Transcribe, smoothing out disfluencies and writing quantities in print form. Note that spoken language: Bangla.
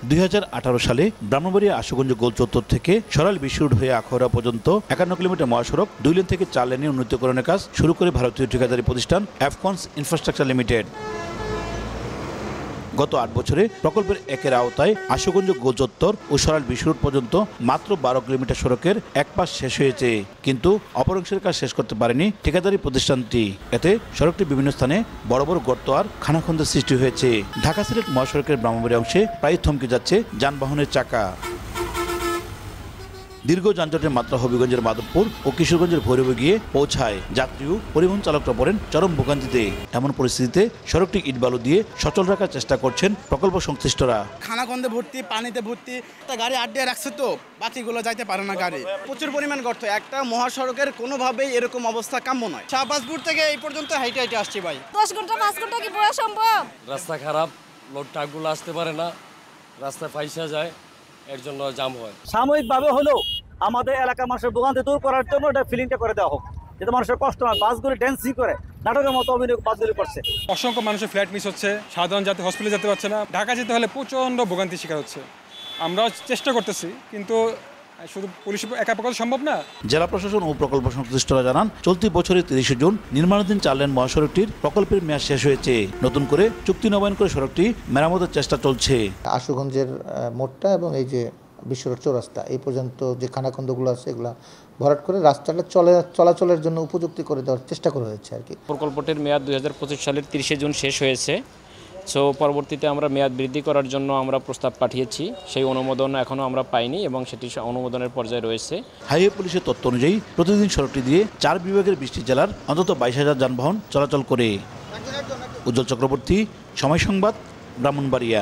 2018 সালে ব্রাহ্মণবাড়িয়া আশুগঞ্জ গোল চত্বর থেকে সরাইল বিশ্ব রোড হয়ে আখাউড়া পর্যন্ত 51 কিলোমিটার মহাসড়ক 2 লেন থেকে 4 লেনে উন্নীতকরণের কাজ শুরু করে ভারতীয় ঠিকাদারি প্রতিষ্ঠান অ্যাফকনস ইনফ্রাস্ট্রাকচার লিমিটেড। গত 8 বছরে প্রকল্পের একের আওতায় আশুগঞ্জ গোল চত্বর ও সরাইল বিশ্ব রোড পর্যন্ত মাত্র 12 কিলোমিটার সড়কের এক পাশ শেষ হয়েছে, কিন্তু অপর অংশের কাজ শেষ করতে পারেনি ঠিকাদারি প্রতিষ্ঠানটি। এতে সড়কটি বিভিন্ন স্থানে বড় বড় গর্ত আর খানাখন্দের সৃষ্টি হয়েছে। ঢাকা সিলেট মহাসড়কের ব্রাহ্মণবাড়িয়া অংশে প্রায় থমকে যাচ্ছে যানবাহনের চাকা। দীর্ঘ যানজটের মাত্রা হবিগঞ্জের মাধবপুর ও কিশোরগঞ্জের ভৈরবে গিয়ে পৌঁছায়। যাত্রী ও পরিবহন চালকরা পড়েন চরম ভোগান্তিতে। এমন পরিস্থিতিতে সড়কটি ইটবালু দিয়ে সচল রাখার চেষ্টা করছেন প্রকল্প সংশ্লিষ্টরা। খানাখন্দে ভর্তি, পানিতে ভর্তি, একটা গাড়ি আড্ডে রাখছে তো বাকিগুলো যাইতে পারে না গাড়ি। প্রচুর পরিমাণ গর্ত, একটা মহাসড়কের কোনোভাবেই এরকম অবস্থা কাম্য নয়। শাহবাজপুর থেকে এই পর্যন্ত হাইটে হাইটে আসছি ভাই। 10 ঘন্টা 5 ঘন্টা কি পড়া সম্ভব? রাস্তা খারাপ, লোড ট্রাকগুলো আসতে পারে না, রাস্তায় ফাইসা যায়, এর জন্য জাম হয়। সাময়িকভাবে হলেও আমাদের এলাকার মানুষের ভোগান্তি দূর করার জন্য এটা ফিলিংটা করে দেওয়া হোক, যাতে মানুষের কষ্ট হয়। বাসগুলি ড্যান্সিং করে নাটকের মতো অভিনয় বাসগুলি করছে। অসংখ্য মানুষের ফ্লাইট মিস হচ্ছে, সাধারণ যাত্রী হসপিটালে যেতে পারছে না, ঢাকা যেতে হলে প্রচণ্ড ভোগান্তির শিকার হচ্ছে। আমরা চেষ্টা করতেছি, কিন্তু শুধু পুলিশ একা পক্ষে সম্ভব না। জেলা প্রশাসন ও প্রকল্প সংশ্লিষ্টরা জানান, চলতি বছরের 30 জুন নির্মাণাধীন 4 লেন মহাসড়কটির প্রকল্পের মেয়াদ শেষ হয়েছে। নতুন করে চুক্তি নবায়ন করে সড়কটি মেরামতের চেষ্টা চলছে। আশুগঞ্জের মোড়টা এবং এই যে বিশ্বরোড চৌরাস্তা এই পর্যন্ত যে খানাখন্দগুলো আছে এগুলা ভরাট করে রাস্তাটা চলাচলের জন্য উপযুক্ত করে দেওয়ার চেষ্টা করা হয়েছে আর কি। প্রকল্পটির মেয়াদ 2025 সালের 30 জুন শেষ হয়েছে। সো পরবর্তীতে আমরা মেয়াদ বৃদ্ধি করার জন্য আমরা প্রস্তাব পাঠিয়েছি। সেই অনুমোদন এখনও আমরা পাইনি এবং সেটি অনুমোদনের পর্যায়ে রয়েছে। হাইওয়ে পুলিশের তথ্য অনুযায়ী প্রতিদিন সড়কটি দিয়ে 4 বিভাগের 20টি জেলার অন্তত 22,000 যানবাহন চলাচল করে। উজ্জ্বল চক্রবর্তী, সময় সংবাদ, ব্রাহ্মণবাড়িয়া।